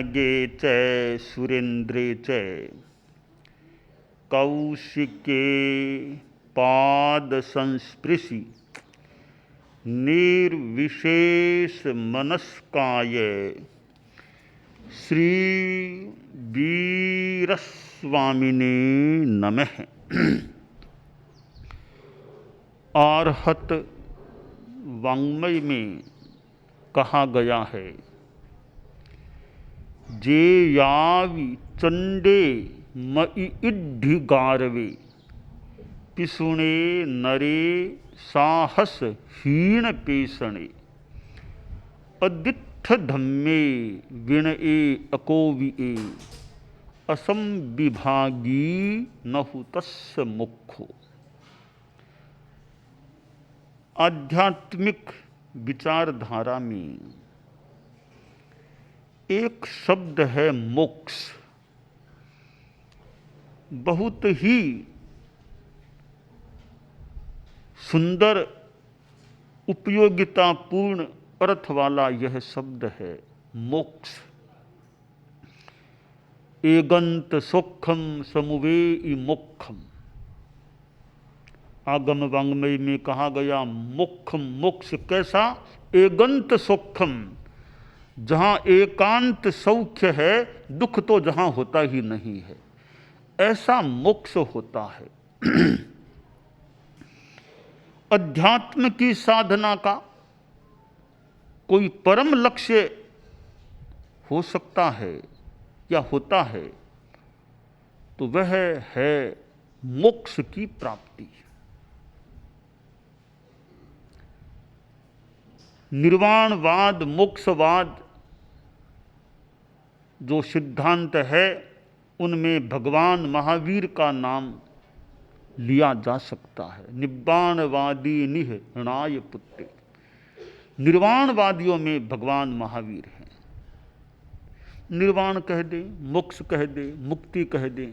पवनगे च सुरेन्द्रे च कौशिके पाद संस्पृशि निर्विशेष मनस्काय श्री वीरस्वामिने नमः। आर्हत वाङ्मय में कहा गया है, जे यावि चंडे मई इड्ढि गारवे पिसुणे नरे साहस हीन पेषणे अदित्थ धम्मे विनए अकोविए असंविभागी नहु तस्य मुखो। आध्यात्मिक विचारधारा में एक शब्द है मोक्ष। बहुत ही सुंदर उपयोगितापूर्ण अर्थ वाला यह शब्द है मोक्ष। एगंत सुखम समुवेइ मोक्षम। आगम वाङ्मय में कहा गया मोक्ष, मोक्ष कैसा? एगंत सुखम, जहां एकांत सौख्य है, दुख तो जहां होता ही नहीं है, ऐसा मोक्ष होता है। अध्यात्म की साधना का कोई परम लक्ष्य हो सकता है या होता है तो वह है मोक्ष की प्राप्ति। निर्वाणवाद, मोक्षवाद जो सिद्धांत है, उनमें भगवान महावीर का नाम लिया जा सकता है। निब्बाणवादी निहृणाय पुत्रे। निर्वाणवादियों में भगवान महावीर हैं। निर्वाण कह दें, मोक्ष कह दें, मुक्ति कह दें,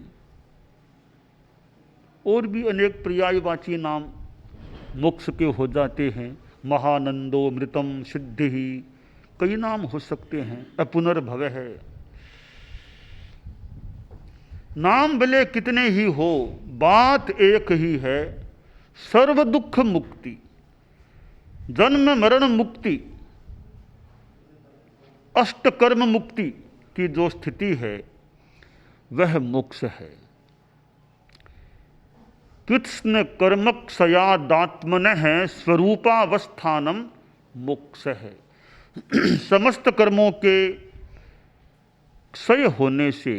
और भी अनेक पर्यायवाची नाम मोक्ष के हो जाते हैं। महानंदो मृतम सिद्धि, कई नाम हो सकते हैं। अपुनर्भव है। नाम भले कितने ही हो, बात एक ही है, सर्व दुख मुक्ति, जन्म मरण मुक्ति, अष्टकर्म मुक्ति की जो स्थिति है वह मोक्ष है। कृत्स्न कर्मक्षयादात्मनः स्वरूपावस्थानम मोक्ष है। समस्त कर्मों के क्षय होने से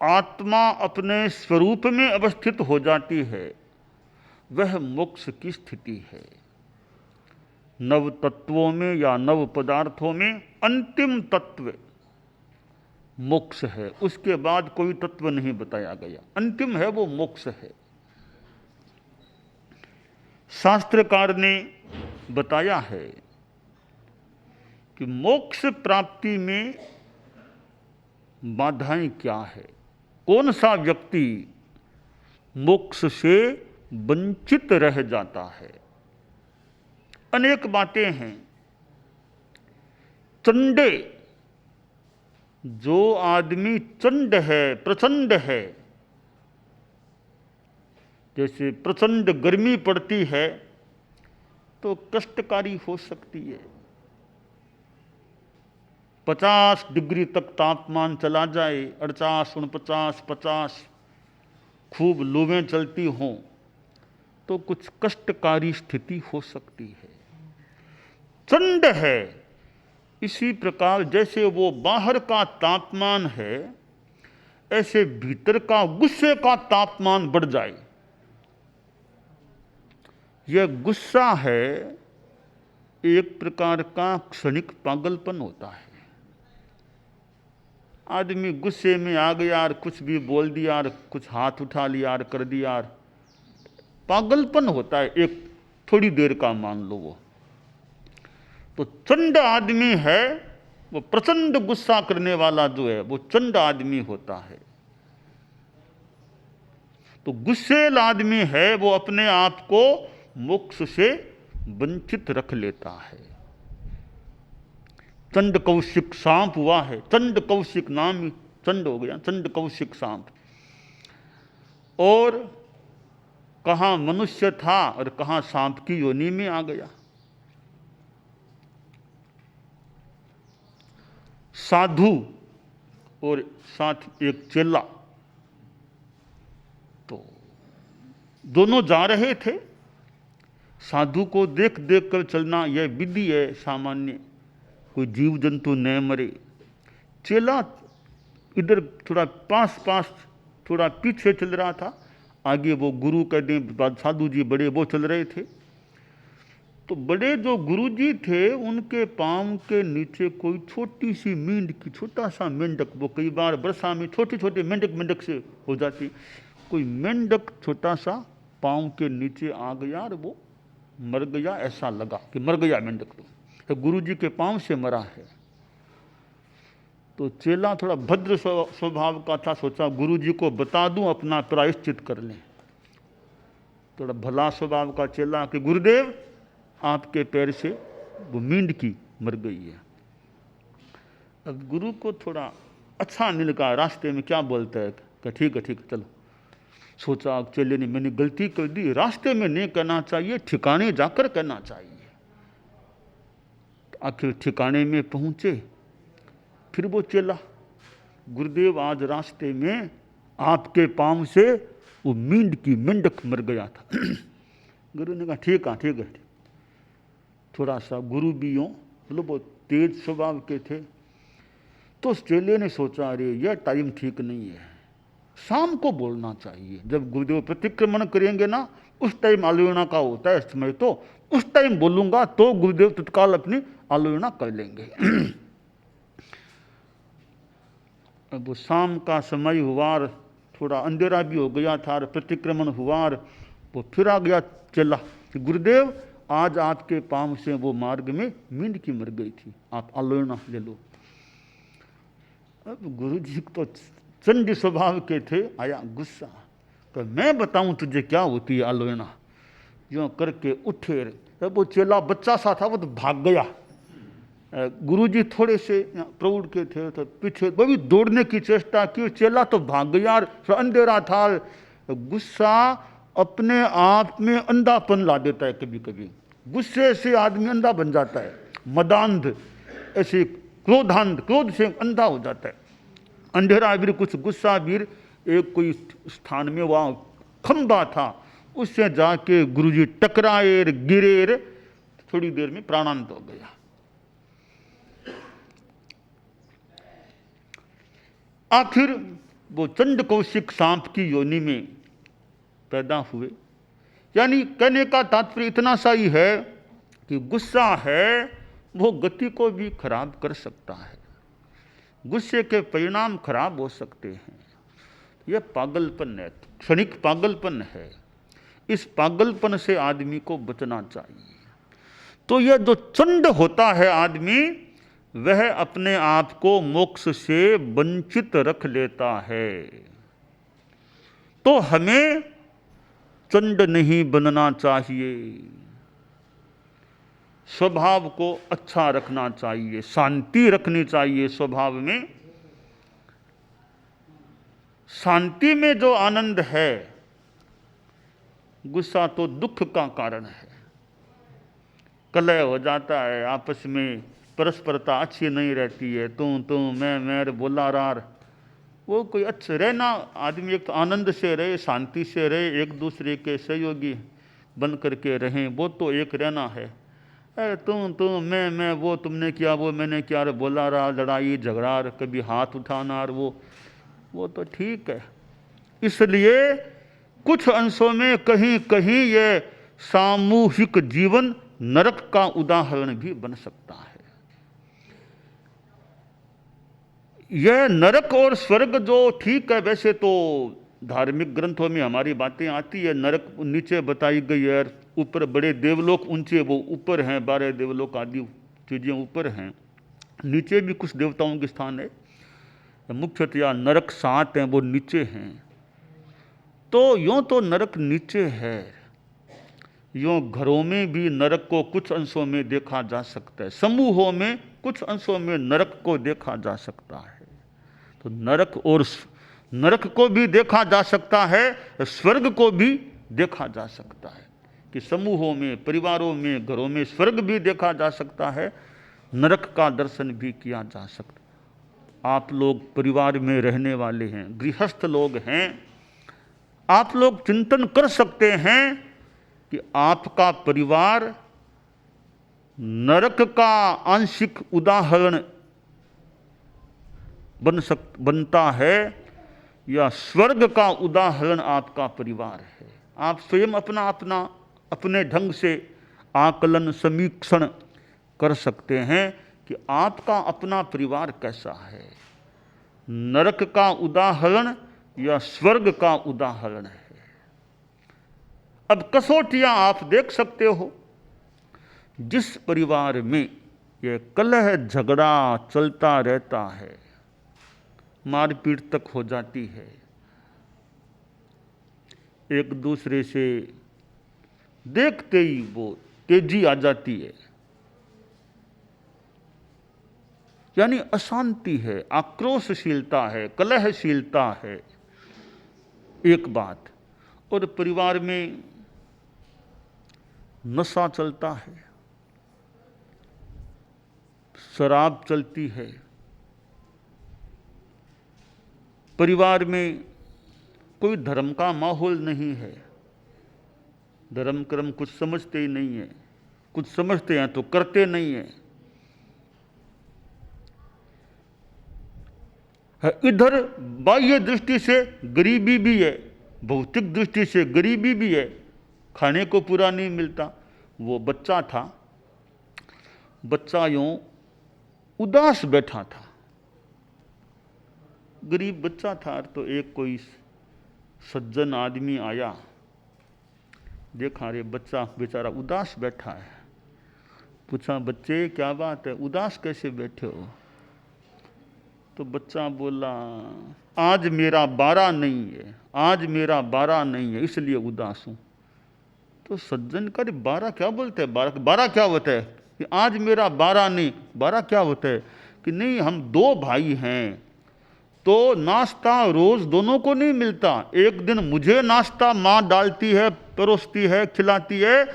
आत्मा अपने स्वरूप में अवस्थित हो जाती है, वह मोक्ष की स्थिति है। नव तत्वों में या नव पदार्थों में अंतिम तत्व मोक्ष है। उसके बाद कोई तत्व नहीं बताया गया, अंतिम है वो मोक्ष है। शास्त्रकार ने बताया है कि मोक्ष प्राप्ति में बाधाएं क्या है, कौन सा व्यक्ति मोक्ष से वंचित रह जाता है। अनेक बातें हैं। चंडे, जो आदमी चंड है, प्रचंड है, जैसे प्रचंड गर्मी पड़ती है तो कष्टकारी हो सकती है। 50 डिग्री तक तापमान चला जाए, 48, 49, 50, खूब लूवें चलती हों तो कुछ कष्टकारी स्थिति हो सकती है। चंड है। इसी प्रकार जैसे वो बाहर का तापमान है, ऐसे भीतर का गुस्से का तापमान बढ़ जाए। यह गुस्सा है, एक प्रकार का क्षणिक पागलपन होता है। आदमी गुस्से में आ गया और कुछ भी बोल दिया और कुछ हाथ उठा लिया और कर दिया, पागलपन होता है एक थोड़ी देर का, मान लो वो। तो चंड आदमी है, वो प्रचंड गुस्सा करने वाला जो है वो चंड आदमी होता है। तो गुस्सेल आदमी है, वो अपने आप को मोक्ष से वंचित रख लेता है। चंड कौशिक सांप हुआ है, चंड कौशिक नाम ही चंड हो गया, चंड कौशिक सांप। और कहाँ मनुष्य था और कहाँ सांप की योनि में आ गया। साधु और साथ एक चेला, तो दोनों जा रहे थे। साधु को देख देख कर चलना यह विधि है सामान्य, कोई जीव जंतु न मरे। चेला इधर थोड़ा पास पास थोड़ा पीछे चल रहा था, आगे वो गुरु कह दें साधु जी बड़े वो चल रहे थे। तो बड़े जो गुरु जी थे उनके पांव के नीचे कोई छोटी सी मेंढक, छोटा सा मेंढक, वो कई बार वर्षा में छोटे छोटे मेंढक से हो जाती, कोई मेंढक छोटा सा पांव के नीचे आ गया और वो मर गया। ऐसा लगा कि मर गया मेंढक, तो गुरु जी के पांव से मरा है। तो चेला थोड़ा भद्र स्वभाव का था, सोचा गुरु जी को बता दूं अपना प्रायश्चित कर लें। थोड़ा भला स्वभाव का चेला कि गुरुदेव आपके पैर से वो मेंढकी मर गई है। अब गुरु को थोड़ा अच्छा नहीं लगा, रास्ते में क्या बोलता है कि ठीक है चलो। सोचा चेले ने मैंने गलती कर दी, रास्ते में नहीं कहना चाहिए, ठिकाने जाकर कहना चाहिए। आखिर ठिकाने में पहुंचे। फिर वो चेला, गुरुदेव आज रास्ते में आपके पांव से वो मेंढक मर गया था। गुरु ने कहा ठीक है। थोड़ा सा गुरु भी यूँ मतलब वो तेज स्वभाव के थे। तो उस चेले ने सोचा अरे यह टाइम ठीक नहीं है, शाम को बोलना चाहिए, जब गुरुदेव प्रतिक्रमण करेंगे ना उस टाइम आलोचना का होता है समय, तो उस टाइम बोलूंगा तो गुरुदेव तत्काल अपनी आलोचना कर लेंगे। अब वो शाम का समय हुआ, थोड़ा अंधेरा भी हो गया था, प्रतिक्रमण हुआ, वो फिर आ गया चला कि गुरुदेव आज आपके पांव से वो मार्ग में मेंढकी मर गई थी, आप आलोचना ले लो। अब गुरु जी तो चंडी स्वभाव के थे, आया गुस्सा, तो मैं बताऊं तुझे क्या होती है आलोचना। यूँ करके उठे, तब वो चेला बच्चा सा था, वो तो भाग गया। गुरु जी थोड़े से प्रौढ़ के थे, तो पीछे वो भी दौड़ने की चेष्टा की, चेला तो भाग गया। अंधेरा था, गुस्सा अपने आप में अंधापन ला देता है, कभी कभी गुस्से से आदमी अंधा बन जाता है, मदांध, ऐसे क्रोध से अंधा हो जाता है। अंधेरा वीर कुछ गुस्सा वीर, एक कोई स्थान में वहाँ खंबा था, उससे जाके गुरुजी टकराए, गिरे, थोड़ी देर में प्राणांत हो गया। आखिर वो चंड कौशिक सांप की योनि में पैदा हुए। यानी कहने का तात्पर्य इतना सा ही है कि गुस्सा है वो गति को भी खराब कर सकता है, गुस्से के परिणाम खराब हो सकते हैं। यह पागलपन है, क्षणिक पागलपन है। इस पागलपन से आदमी को बचना चाहिए। तो यह जो चंड होता है आदमी, वह अपने आप को मोक्ष से वंचित रख लेता है। तो हमें चंड नहीं बनना चाहिए, स्वभाव को अच्छा रखना चाहिए, शांति रखनी चाहिए स्वभाव में। शांति में जो आनंद है, गुस्सा तो दुख का कारण है, कलह हो जाता है आपस में, परस्परता अच्छी नहीं रहती है, तू मैं बोला रार, वो कोई अच्छा रहना। आदमी एक तो आनंद से रहे, शांति से रहे, एक दूसरे के सहयोगी बन करके रहें, वो तो एक रहना है। अरे तू मैं वो तुमने किया, वो मैंने किया, बोला रहा, लड़ाई झगड़ा, कभी हाथ उठाना, वो तो ठीक है। इसलिए कुछ अंशों में कहीं कहीं ये सामूहिक जीवन नरक का उदाहरण भी बन सकता है। यह नरक और स्वर्ग जो ठीक है, वैसे तो धार्मिक ग्रंथों में हमारी बातें आती है, नरक नीचे बताई गई है, ऊपर बड़े देवलोक ऊंचे वो ऊपर हैं, 12 देवलोक आदि चीज़ें ऊपर हैं, नीचे भी कुछ देवताओं के स्थान है, मुख्यतया नरक 7 हैं वो नीचे हैं। तो यूँ तो नरक नीचे है, यूँ घरों में भी नरक को कुछ अंशों में देखा जा सकता है, समूहों में कुछ अंशों में नरक को देखा जा सकता है। तो नरक को भी देखा जा सकता है, स्वर्ग को भी देखा जा सकता है कि समूहों में, परिवारों में, घरों में स्वर्ग भी देखा जा सकता है, नरक का दर्शन भी किया जा सकता है। आप लोग परिवार में रहने वाले हैं, गृहस्थ लोग हैं, आप लोग चिंतन कर सकते हैं कि आपका परिवार नरक का आंशिक उदाहरण बनता है या स्वर्ग का उदाहरण आपका परिवार है। आप स्वयं अपने ढंग से आकलन, समीक्षण कर सकते हैं कि आपका अपना परिवार कैसा है, नरक का उदाहरण या स्वर्ग का उदाहरण है। अब कसौटियां आप देख सकते हो। जिस परिवार में यह कलह झगड़ा चलता रहता है, मारपीट तक हो जाती है, एक दूसरे से देखते ही वो तेजी आ जाती है, यानी अशांति है, आक्रोशशीलता है, कलहशीलता है, एक बात। और परिवार में नशा चलता है, शराब चलती है, परिवार में कोई धर्म का माहौल नहीं है, धर्म कर्म कुछ समझते ही नहीं है, कुछ समझते हैं तो करते नहीं है। इधर बाह्य दृष्टि से गरीबी भी है, भौतिक दृष्टि से गरीबी भी है, खाने को पूरा नहीं मिलता। वो बच्चा था, बच्चा यूं उदास बैठा था, गरीब बच्चा था। तो एक कोई सज्जन आदमी आया, देखा रे बच्चा बेचारा उदास बैठा है, पूछा बच्चे क्या बात है, उदास कैसे बैठे हो? तो बच्चा बोला आज मेरा बारा नहीं है, आज मेरा बारा नहीं है इसलिए उदास हूं। तो सज्जन का बारा क्या बोलते हैं, बारा क्या होता है कि आज मेरा बारा नहीं, बारा क्या होता है कि नहीं हम दो भाई हैं तो नाश्ता रोज दोनों को नहीं मिलता, एक दिन मुझे नाश्ता माँ डालती है, परोसती है, खिलाती है,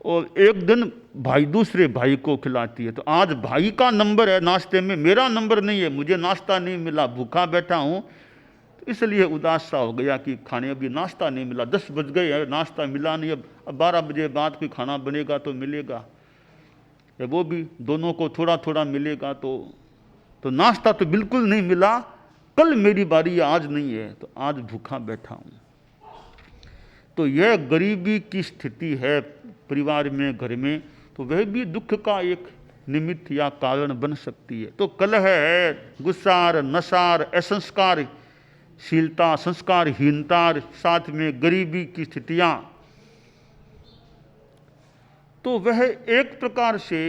और एक दिन भाई दूसरे भाई को खिलाती है। तो आज भाई का नंबर है नाश्ते में, मेरा नंबर नहीं है, मुझे नाश्ता नहीं मिला, भूखा बैठा हूँ, तो इसलिए उदास सा हो गया कि खाने अभी नाश्ता नहीं मिला, 10 बज गए हैं नाश्ता मिला नहीं, अब 12 बजे बाद कोई खाना बनेगा तो मिलेगा, या वो भी दोनों को थोड़ा थोड़ा मिलेगा। तो नाश्ता तो बिल्कुल नहीं मिला, कल मेरी बारी आज नहीं है, तो आज भूखा बैठा हूँ। तो यह गरीबी की स्थिति है परिवार में, घर में, तो वह भी दुख का एक निमित्त या कारण बन सकती है। तो कलह है, गुस्सार, नशार, असंस्कारशीलता, संस्कारहीनता, साथ में गरीबी की स्थितियां, तो वह एक प्रकार से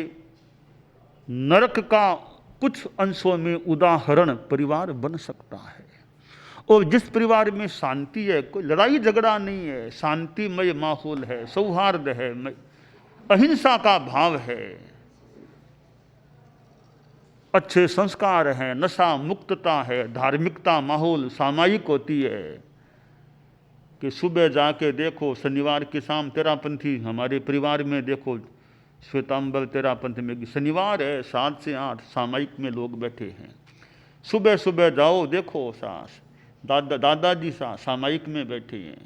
नरक का कुछ अंशों में उदाहरण परिवार बन सकता है। और जिस परिवार में शांति है, कोई लड़ाई झगड़ा नहीं है, शांतिमय माहौल है, सौहार्द है, अहिंसा का भाव है, अच्छे संस्कार हैं, नशा मुक्तता है, धार्मिकता माहौल सामायिक होती है कि सुबह जाके देखो शनिवार की शाम तेरापंथी हमारे परिवार में देखो, श्वेतांबर तेरापंथी में शनिवार है 7 से 8 सामायिक में लोग बैठे हैं। सुबह सुबह जाओ देखो सास दादाजी सामायिक में बैठे हैं,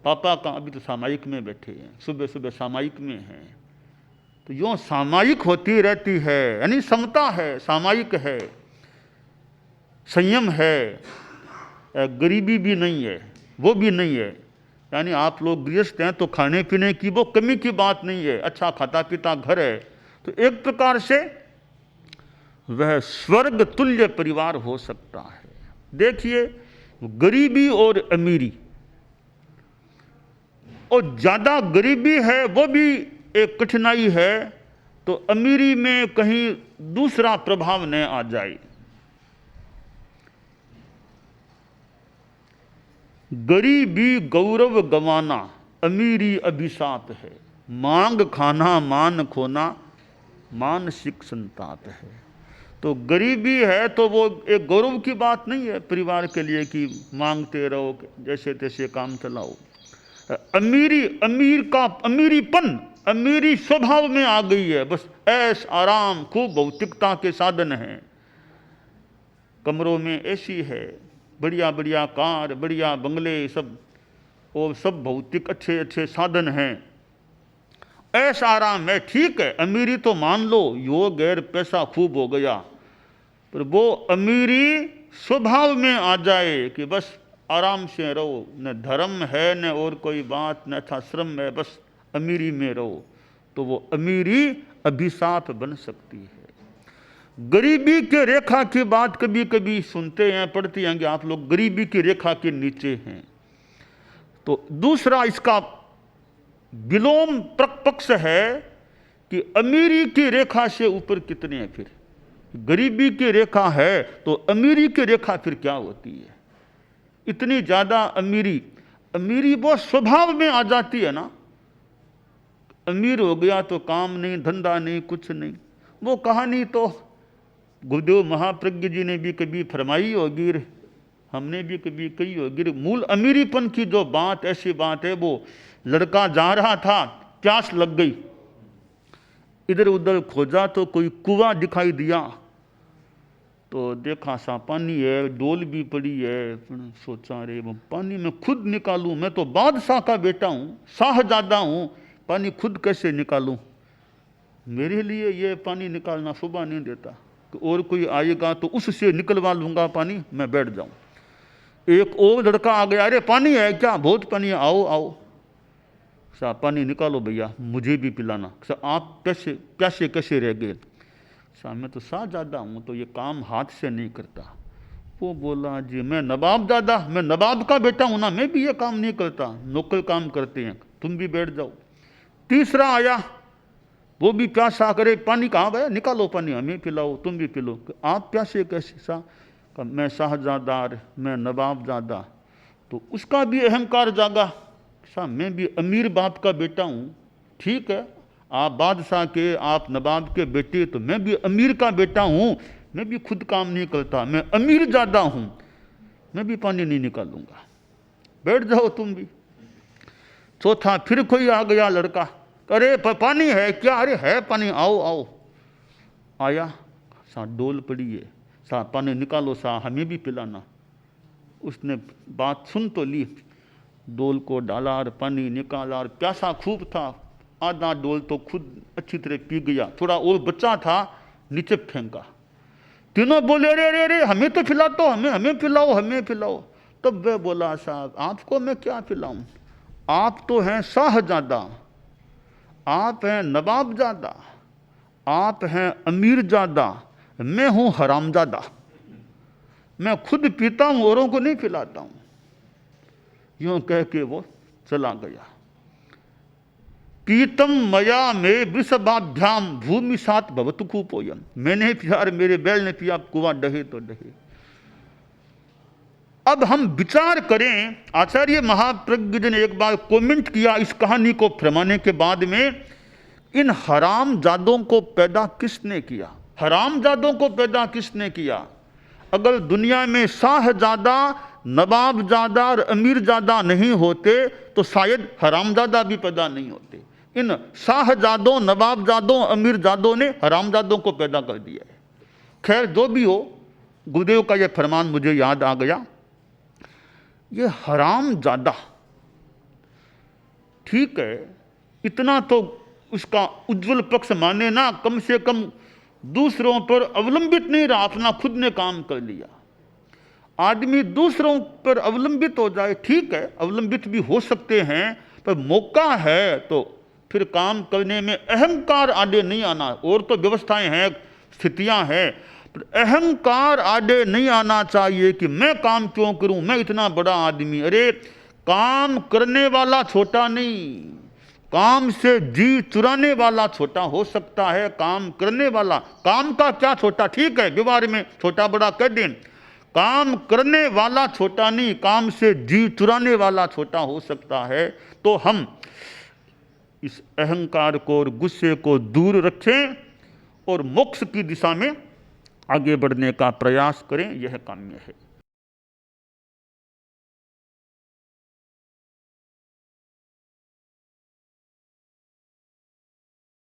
पापा का अभी तो सामायिक में बैठे हैं, सुबह सुबह सामायिक में हैं। तो यूँ सामायिक होती रहती है, यानी समता है, सामायिक है, संयम है, गरीबी भी नहीं है, वो भी नहीं है। यानी आप लोग गृहस्थ हैं तो खाने पीने की वो कमी की बात नहीं है, अच्छा खाता पीता घर है। तो एक प्रकार से वह स्वर्ग तुल्य परिवार हो सकता है। देखिए गरीबी और अमीरी, और ज्यादा गरीबी है वो भी एक कठिनाई है, तो अमीरी में कहीं दूसरा प्रभाव न आ जाए। गरीबी गौरव गंवाना, अमीरी अभिशाप है, मांग खाना मान खोना, मानसिक संताप है। तो गरीबी है तो वो एक गौरव की बात नहीं है परिवार के लिए कि मांगते रहो, जैसे तैसे काम चलाओ। अमीरीपन अमीरी स्वभाव में आ गई है। बस ऐश आराम खूब भौतिकता के साधन हैं। कमरों में एसी है, बढ़िया बढ़िया कार, बढ़िया बंगले, सब और सब भौतिक अच्छे अच्छे साधन हैं। ऐश आराम है, ठीक है, अमीरी तो मान लो, यो गैर पैसा खूब हो गया, पर वो अमीरी स्वभाव में आ जाए कि बस आराम से रहो, न धर्म है न और कोई बात, न अच्छा श्रम है, बस अमीरी में रहो, तो वो अमीरी अभिशाप बन सकती है। गरीबी के रेखा की बात कभी कभी सुनते हैं, पढ़ते हैं कि आप लोग गरीबी की रेखा के नीचे हैं। तो दूसरा इसका विलोम पक्ष है कि अमीरी की रेखा से ऊपर कितने हैं। फिर गरीबी की रेखा है तो अमीरी की रेखा फिर क्या होती है। इतनी ज्यादा अमीरी वो स्वभाव में आ जाती है ना। अमीर हो गया तो काम नहीं, धंधा नहीं, कुछ नहीं। वो कहानी तो गुरुदेव महाप्रज्ञ जी ने भी कभी फरमाई होगी, हमने भी कभी कही होगी। मूल अमीरीपन की जो बात, ऐसी बात है, वो लड़का जा रहा था, प्यास लग गई, इधर उधर खोजा तो कोई कुआं दिखाई दिया, तो देखा सा पानी है, डोल भी पड़ी है। सोचा रे वो पानी मैं खुद निकालूं, मैं तो बादशाह का बेटा हूं, शाहजादा हूं, पानी खुद कैसे निकालूं। मेरे लिए ये पानी निकालना सुबह नहीं देता, और कोई आएगा तो उससे निकलवा लूंगा पानी, मैं बैठ जाऊं। एक और लड़का आ गया, अरे पानी है क्या, बहुत पानी है, आओ आओ, सा पानी निकालो भैया, मुझे भी पिलाना। आप प्यासे कैसे रह गए। मैं तो शाहजादा हूँ, तो ये काम हाथ से नहीं करता। वो बोला जी मैं नवाबजादा, मैं नवाब का बेटा हूँ ना, मैं भी ये काम नहीं करता, नौकर काम करते हैं, तुम भी बैठ जाओ। तीसरा आया, वो भी प्यासा, करे पानी कहाँ गया, निकालो पानी, हमें पिलाओ, तुम भी पिलो। आप प्यासे कैसे। सा मैं शाहजादा, मैं नवाबजादा। तो उसका भी अहंकार जागा, सा मैं भी अमीर बाप का बेटा हूँ, ठीक है, आप बादशाह के, आप नवाब के बेटे, तो मैं भी अमीर का बेटा हूँ, मैं भी खुद काम नहीं करता, मैं अमीर ज़्यादा हूँ, मैं भी पानी नहीं निकालूंगा, बैठ जाओ तुम भी। चौथा फिर कोई आ गया लड़का, अरे पानी है क्या, अरे है पानी, आओ आओ। आया, सा डोल पड़ी है, सा पानी निकालो, सा हमें भी पिलाना। उसने बात सुन तो ली, डोल को डाला और पानी निकाला, और प्यासा खूब था, आधा डोल तो खुद अच्छी तरह पी गया, थोड़ा और बचा था, नीचे फेंका। तीनों बोले अरे अरे अरे हमें तो पिलाते हो, हमें पिलाओ, हमें पिलाओ। तब वह बोला साहब आपको मैं क्या पिलाऊं, आप तो हैं शाहजादा, आप हैं नवाबजादा, आप हैं अमीरजादा, मैं हूं हरामजादा, मैं खुद पीता हूं, औरों को नहीं पिलाता हूं। यूं कह के वो चला गया। पीतम मया में वृषभाभ्याम भूमि सात भवतु कुपोयम, मैंने पिया, मेरे बैल ने पिया, कुआं डहे तो डहे। अब हम विचार करें, आचार्य महाप्रज्ञ जी ने एक बार कमेंट किया इस कहानी को फरमाने के बाद में, इन हरामजादों को पैदा किसने किया, हरामजादों को पैदा किसने किया। अगर दुनिया में शाहजादा, नवाबजादा और अमीरजादा नहीं होते तो शायद हरामजादा भी पैदा नहीं होते। इन शाहजादों, नवाबजादों, अमीरजादों ने हरामजादों को पैदा कर दिया है। खैर जो भी हो, गुरुदेव का यह फरमान मुझे याद आ गया। ये हरामजादा, ठीक है, इतना तो उसका उज्जवल पक्ष माने ना, कम से कम दूसरों पर अवलंबित नहीं रहा, अपना खुद ने काम कर लिया। आदमी दूसरों पर अवलंबित हो जाए, ठीक है, अवलंबित भी हो सकते हैं, पर मौका है तो फिर काम करने में अहंकार आगे नहीं आना। और तो व्यवस्थाएं हैं, स्थितियां हैं, पर अहंकार आगे नहीं आना चाहिए कि मैं काम क्यों करूं, मैं इतना बड़ा आदमी। अरे काम करने वाला छोटा नहीं, काम से जी चुराने वाला छोटा हो सकता है, काम करने वाला, काम का क्या छोटा, ठीक है, व्यवहार में छोटा बड़ा कर दें, काम करने वाला छोटा नहीं, काम से जी चुराने वाला छोटा हो सकता है। तो हम इस अहंकार को और गुस्से को दूर रखें, और मोक्ष की दिशा में आगे बढ़ने का प्रयास करें, यह काम्य है।